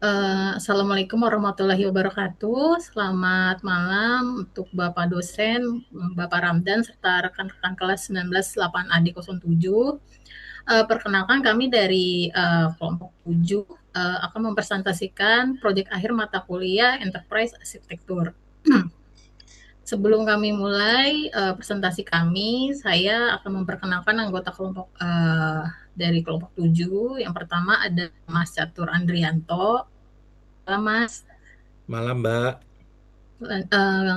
Assalamualaikum warahmatullahi wabarakatuh. Selamat malam untuk Bapak dosen, Bapak Ramdan, serta rekan-rekan kelas 19 8AD07. Perkenalkan kami dari kelompok 7 akan mempresentasikan proyek akhir mata kuliah Enterprise Arsitektur. Sebelum kami mulai presentasi kami, saya akan memperkenalkan anggota kelompok dari kelompok 7. Yang pertama ada Mas Catur Andrianto. Halo Mas. Malam, Mbak.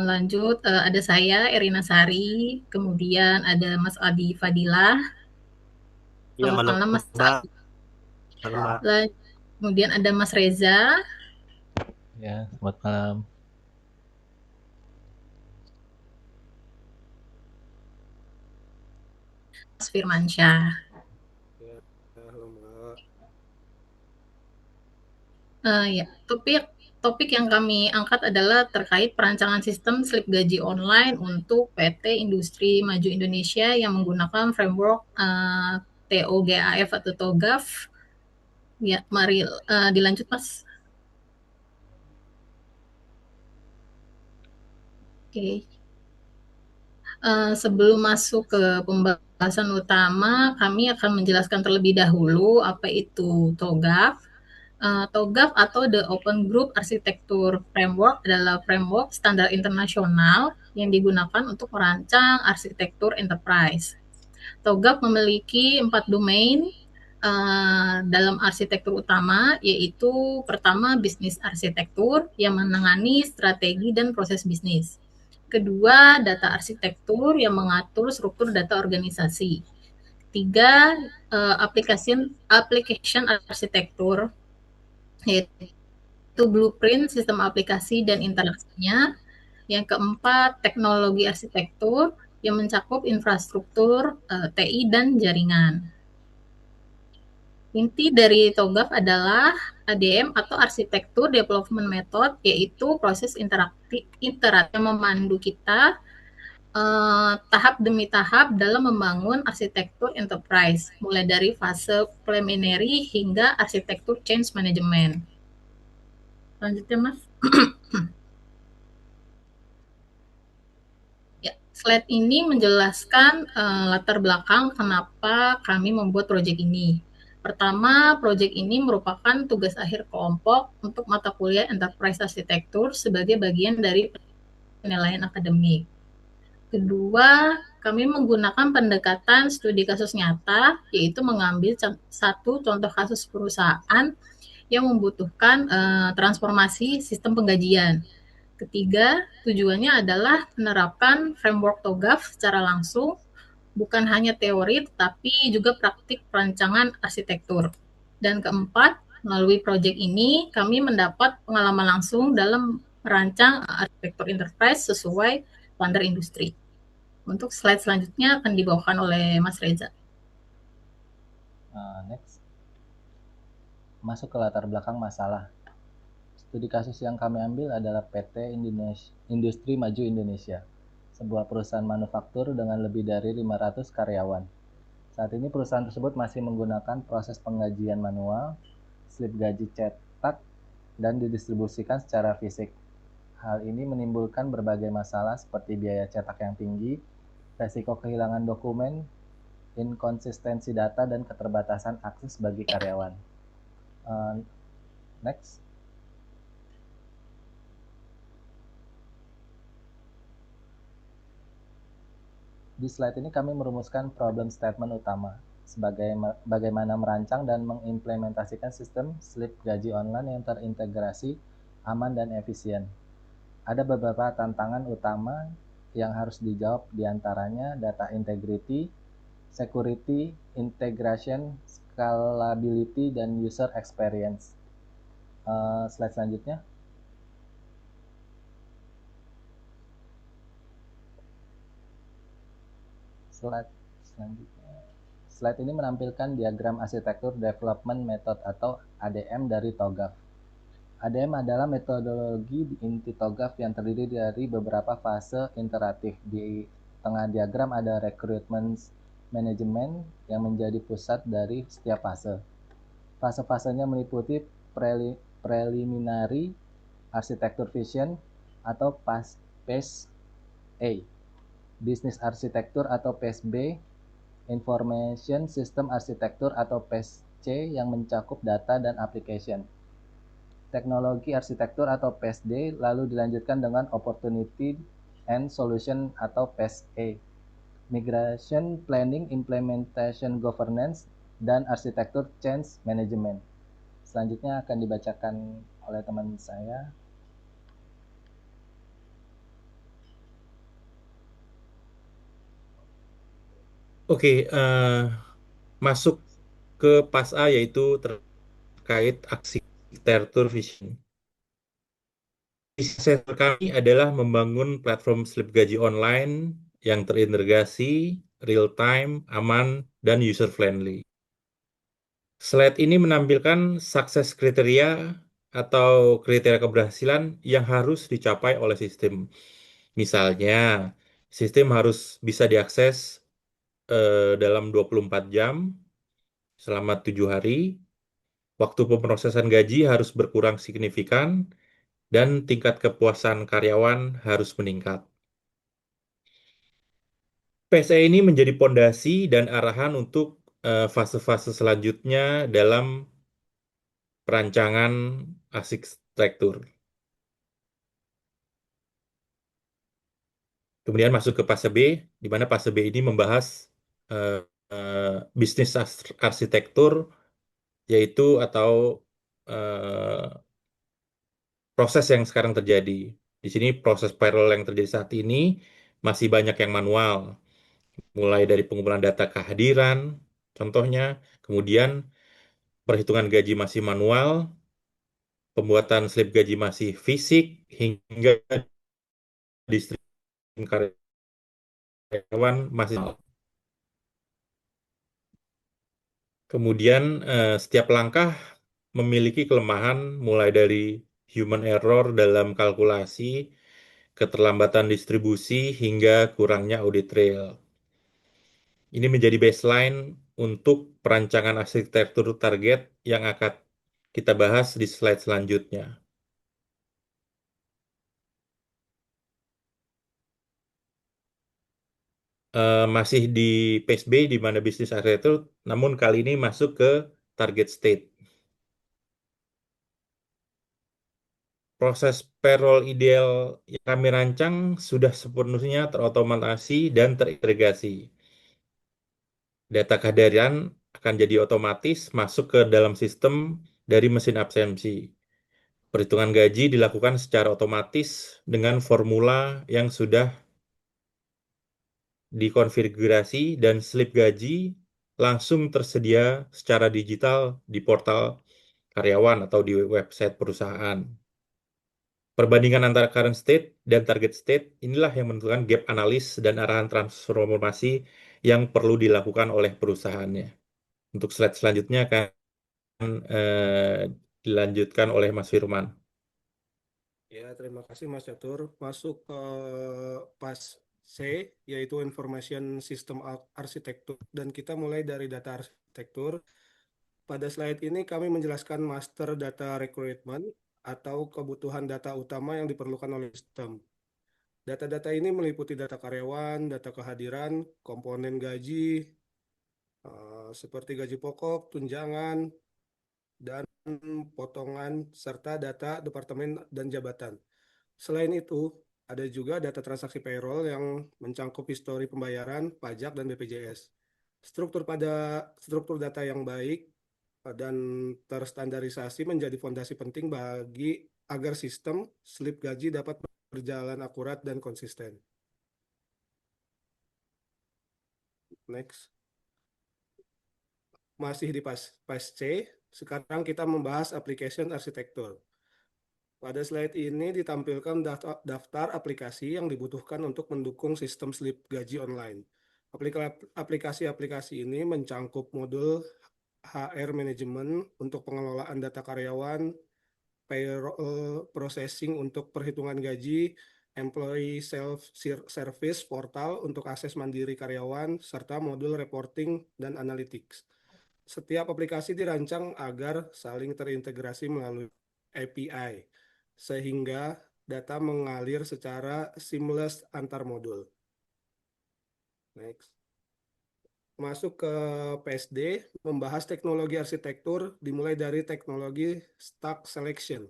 Lanjut, ada saya Erina Sari, kemudian ada Mas Adi Fadilah. Iya, Selamat malam, malam Mas Mbak. Adi. Malam, Mbak. Kemudian ada Mas Reza, Ya, selamat malam. Mas Firmansyah. Ya, halo, Mbak. Ya, topik yang kami angkat adalah terkait perancangan sistem slip gaji online untuk PT Industri Maju Indonesia yang menggunakan framework TOGAF atau TOGAF. Ya, mari dilanjut Mas. Oke. Sebelum masuk ke pembahasan utama, kami akan menjelaskan terlebih dahulu apa itu TOGAF. TOGAF atau The Open Group Architecture Framework adalah framework standar internasional yang digunakan untuk merancang arsitektur enterprise. TOGAF memiliki 4 domain dalam arsitektur utama, yaitu pertama bisnis arsitektur yang menangani strategi dan proses bisnis. Kedua, data arsitektur yang mengatur struktur data organisasi. Tiga, application arsitektur, yaitu blueprint sistem aplikasi dan interaksinya. Yang keempat, teknologi arsitektur yang mencakup infrastruktur, TI, dan jaringan. Inti dari TOGAF adalah ADM atau Arsitektur Development Method, yaitu proses interaksi yang memandu kita tahap demi tahap dalam membangun arsitektur enterprise, mulai dari fase preliminary hingga arsitektur change management. Lanjutnya, Mas. Ya, slide ini menjelaskan latar belakang kenapa kami membuat proyek ini. Pertama, proyek ini merupakan tugas akhir kelompok untuk mata kuliah Enterprise Arsitektur sebagai bagian dari penilaian akademik. Kedua, kami menggunakan pendekatan studi kasus nyata, yaitu mengambil satu contoh kasus perusahaan yang membutuhkan transformasi sistem penggajian. Ketiga, tujuannya adalah menerapkan framework TOGAF secara langsung, bukan hanya teori, tetapi juga praktik perancangan arsitektur. Dan keempat, melalui proyek ini, kami mendapat pengalaman langsung dalam merancang arsitektur enterprise sesuai standar industri. Untuk slide selanjutnya akan dibawakan oleh Mas Reza. Next. Masuk ke latar belakang masalah. Studi kasus yang kami ambil adalah PT Industri Maju Indonesia, sebuah perusahaan manufaktur dengan lebih dari 500 karyawan. Saat ini perusahaan tersebut masih menggunakan proses penggajian manual, slip gaji cetak, dan didistribusikan secara fisik. Hal ini menimbulkan berbagai masalah seperti biaya cetak yang tinggi, resiko kehilangan dokumen, inkonsistensi data, dan keterbatasan akses bagi karyawan. Next. Di slide ini kami merumuskan problem statement utama, bagaimana merancang dan mengimplementasikan sistem slip gaji online yang terintegrasi, aman, dan efisien. Ada beberapa tantangan utama yang harus dijawab, diantaranya data integrity, security, integration, scalability, dan user experience. Slide selanjutnya. Slide selanjutnya. Slide ini menampilkan diagram arsitektur development method atau ADM dari TOGAF. ADM adalah metodologi inti TOGAF yang terdiri dari beberapa fase iteratif. Di tengah diagram ada recruitment management yang menjadi pusat dari setiap fase. Fase-fasenya meliputi Preliminary Architecture Vision atau PAS A, Business Architecture atau PAS B, Information System Architecture atau PAS C yang mencakup data dan application. Teknologi arsitektur atau PAS D lalu dilanjutkan dengan Opportunity and Solution atau PAS A, Migration Planning, Implementation Governance, dan Arsitektur Change Management. Selanjutnya akan dibacakan oleh teman saya. Oke, masuk ke pas A yaitu terkait arsitektur vision. Visi kami adalah membangun platform slip gaji online yang terintegrasi, real time, aman, dan user friendly. Slide ini menampilkan sukses kriteria atau kriteria keberhasilan yang harus dicapai oleh sistem. Misalnya, sistem harus bisa diakses dalam 24 jam selama 7 hari, waktu pemrosesan gaji harus berkurang signifikan, dan tingkat kepuasan karyawan harus meningkat. PSE ini menjadi pondasi dan arahan untuk fase-fase selanjutnya dalam perancangan arsitektur. Kemudian masuk ke fase B, di mana fase B ini membahas eh, bisnis arsitektur, yaitu atau eh, proses yang sekarang terjadi. Di sini proses payroll yang terjadi saat ini masih banyak yang manual, mulai dari pengumpulan data kehadiran, contohnya, kemudian perhitungan gaji masih manual, pembuatan slip gaji masih fisik, hingga distribusi karyawan masih manual. Kemudian setiap langkah memiliki kelemahan mulai dari human error dalam kalkulasi, keterlambatan distribusi, hingga kurangnya audit trail. Ini menjadi baseline untuk perancangan arsitektur target yang akan kita bahas di slide selanjutnya. Masih di phase B di mana bisnis arsitektur, namun kali ini masuk ke target state. Proses payroll ideal yang kami rancang sudah sepenuhnya terotomatisasi dan terintegrasi. Data kehadiran akan jadi otomatis masuk ke dalam sistem dari mesin absensi. Perhitungan gaji dilakukan secara otomatis dengan formula yang sudah dikonfigurasi dan slip gaji langsung tersedia secara digital di portal karyawan atau di website perusahaan. Perbandingan antara current state dan target state inilah yang menentukan gap analis dan arahan transformasi yang perlu dilakukan oleh perusahaannya. Untuk slide selanjutnya akan dilanjutkan oleh Mas Firman. Ya, terima kasih Mas Catur. Masuk ke pas C, yaitu Information System Architecture. Dan kita mulai dari data arsitektur. Pada slide ini kami menjelaskan master data recruitment atau kebutuhan data utama yang diperlukan oleh sistem. Data-data ini meliputi data karyawan, data kehadiran, komponen gaji, seperti gaji pokok, tunjangan, dan potongan, serta data departemen dan jabatan. Selain itu, ada juga data transaksi payroll yang mencangkup histori pembayaran, pajak, dan BPJS. Struktur data yang baik dan terstandarisasi menjadi fondasi penting agar sistem slip gaji dapat berjalan akurat dan konsisten. Next. Masih di pas C, sekarang kita membahas application arsitektur. Pada slide ini ditampilkan daftar aplikasi yang dibutuhkan untuk mendukung sistem slip gaji online. Aplikasi-aplikasi ini mencangkup modul HR Management untuk pengelolaan data karyawan, payroll processing untuk perhitungan gaji, employee self-service portal untuk akses mandiri karyawan, serta modul reporting dan analytics. Setiap aplikasi dirancang agar saling terintegrasi melalui API, sehingga data mengalir secara seamless antar modul. Next. Masuk ke PSD, membahas teknologi arsitektur dimulai dari teknologi stack selection.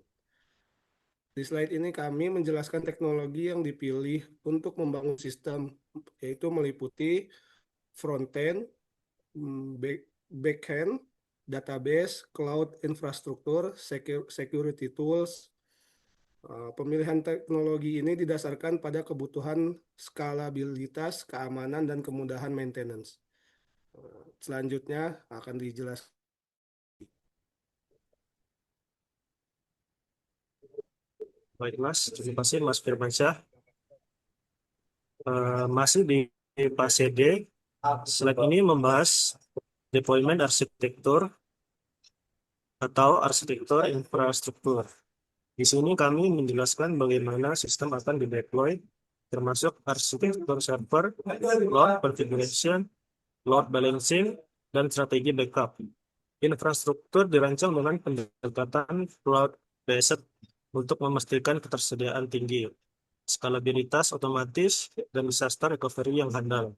Di slide ini kami menjelaskan teknologi yang dipilih untuk membangun sistem, yaitu meliputi front-end, back-end, database, cloud infrastruktur, security tools. Pemilihan teknologi ini didasarkan pada kebutuhan skalabilitas, keamanan, dan kemudahan maintenance. Selanjutnya akan dijelaskan. Baik Mas, terima kasih Mas Firmansyah. Masih di fase D, slide ini membahas deployment arsitektur atau arsitektur infrastruktur. Di sini kami menjelaskan bagaimana sistem akan dideploy, termasuk arsitektur server, load configuration, load balancing, dan strategi backup. Infrastruktur dirancang dengan pendekatan cloud-based untuk memastikan ketersediaan tinggi, skalabilitas otomatis, dan disaster recovery yang handal.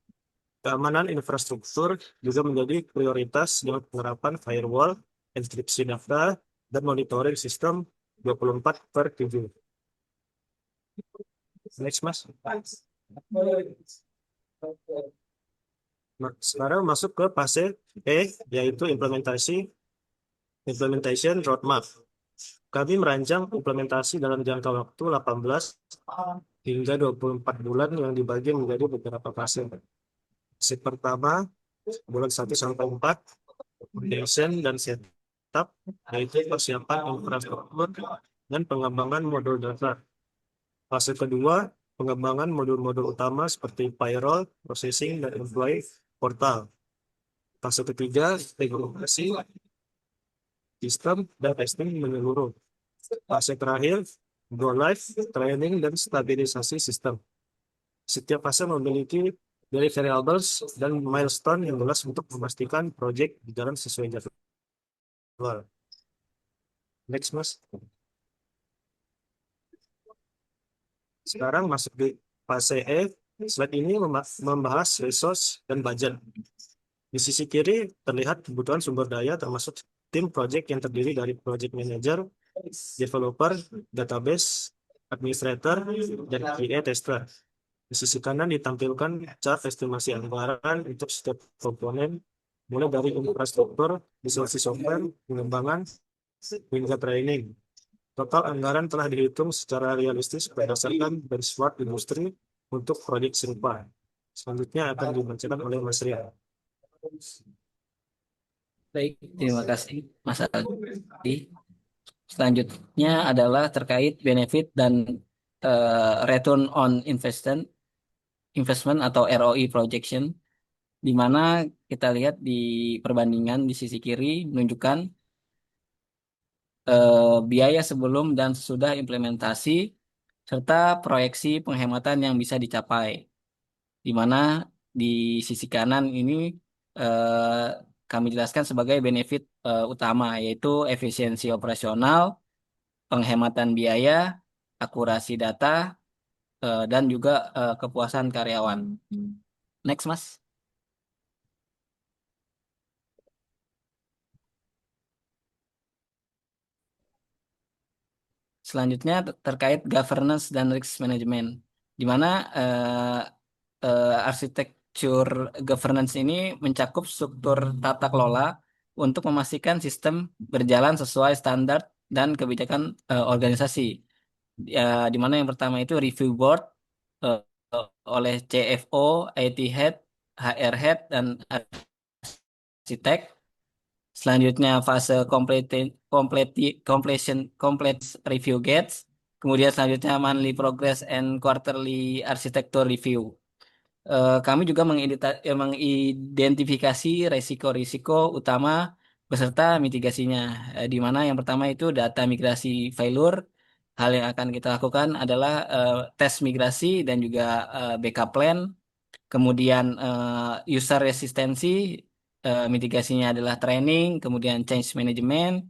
Keamanan infrastruktur juga menjadi prioritas dengan penerapan firewall, enkripsi data, dan monitoring sistem 24/7. Next, Mas. Nah, sekarang masuk ke fase E, yaitu implementation roadmap. Kami merancang implementasi dalam jangka waktu 18 hingga 24 bulan yang dibagi menjadi beberapa fase. Fase pertama, bulan 1 sampai 4, foundation dan setup, yaitu persiapan infrastruktur dan pengembangan modul dasar. Fase kedua, pengembangan modul-modul utama seperti payroll, processing, dan employee portal. Fase ketiga, integrasi sistem dan testing menyeluruh. Fase terakhir, go live, training, dan stabilisasi sistem. Setiap fase memiliki deliverables dan milestone yang jelas untuk memastikan proyek berjalan sesuai jadwal. Next, Mas. Sekarang masuk di fase E. Slide ini membahas resource dan budget. Di sisi kiri terlihat kebutuhan sumber daya termasuk tim project yang terdiri dari project manager, developer, database, administrator, dan QA tester. Di sisi kanan ditampilkan chart estimasi anggaran untuk setiap komponen, mulai dari infrastruktur, visualisasi software, pengembangan, hingga training. Total anggaran telah dihitung secara realistis berdasarkan benchmark industri untuk proyek serupa. Selanjutnya akan dibacakan oleh Mas Ria. Baik, terima kasih Mas Aldi. Selanjutnya adalah terkait benefit dan return on investment atau ROI projection, di mana kita lihat di perbandingan di sisi kiri menunjukkan biaya sebelum dan sesudah implementasi serta proyeksi penghematan yang bisa dicapai, di mana di sisi kanan ini kami jelaskan sebagai benefit utama, yaitu efisiensi operasional, penghematan biaya, akurasi data, dan juga kepuasan karyawan. Next, Mas. Selanjutnya terkait governance dan risk management, di mana arsitektur governance ini mencakup struktur tata kelola untuk memastikan sistem berjalan sesuai standar dan kebijakan organisasi. Di mana yang pertama itu review board oleh CFO, IT head, HR head, dan arsitek. Selanjutnya fase complete review gates. Kemudian selanjutnya monthly progress and quarterly architecture review. Kami juga mengidentifikasi risiko-risiko utama beserta mitigasinya. Di mana yang pertama itu data migrasi failure. Hal yang akan kita lakukan adalah tes migrasi dan juga backup plan. Kemudian user resistency, mitigasinya adalah training, kemudian change management,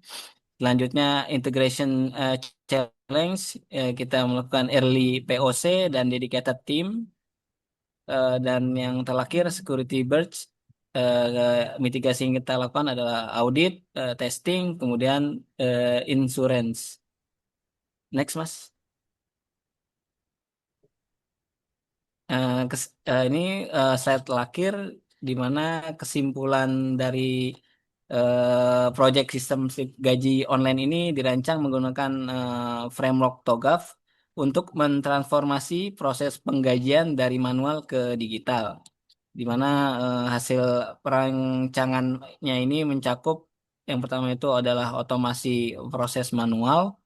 Selanjutnya integration challenge, kita melakukan early POC dan dedicated team. Dan yang terakhir security breach, mitigasi yang kita lakukan adalah audit, testing, kemudian insurance. Next, Mas. Ini slide terakhir di mana kesimpulan dari project sistem gaji online ini dirancang menggunakan framework TOGAF untuk mentransformasi proses penggajian dari manual ke digital, di mana hasil perancangannya ini mencakup yang pertama itu adalah otomasi proses manual,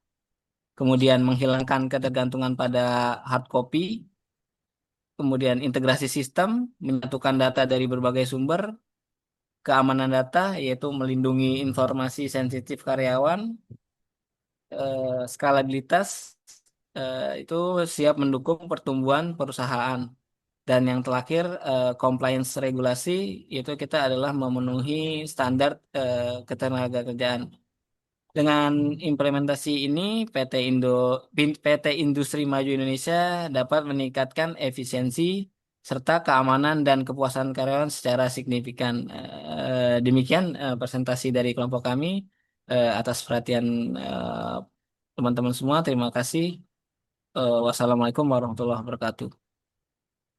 kemudian menghilangkan ketergantungan pada hard copy, kemudian integrasi sistem, menyatukan data dari berbagai sumber, keamanan data, yaitu melindungi informasi sensitif karyawan, skalabilitas, itu siap mendukung pertumbuhan perusahaan. Dan yang terakhir, compliance regulasi, yaitu kita adalah memenuhi standar ketenagakerjaan. Dengan implementasi ini, PT Industri Maju Indonesia dapat meningkatkan efisiensi serta keamanan dan kepuasan karyawan secara signifikan. Demikian presentasi dari kelompok kami. Atas perhatian teman-teman semua, terima kasih. Wassalamualaikum warahmatullahi wabarakatuh.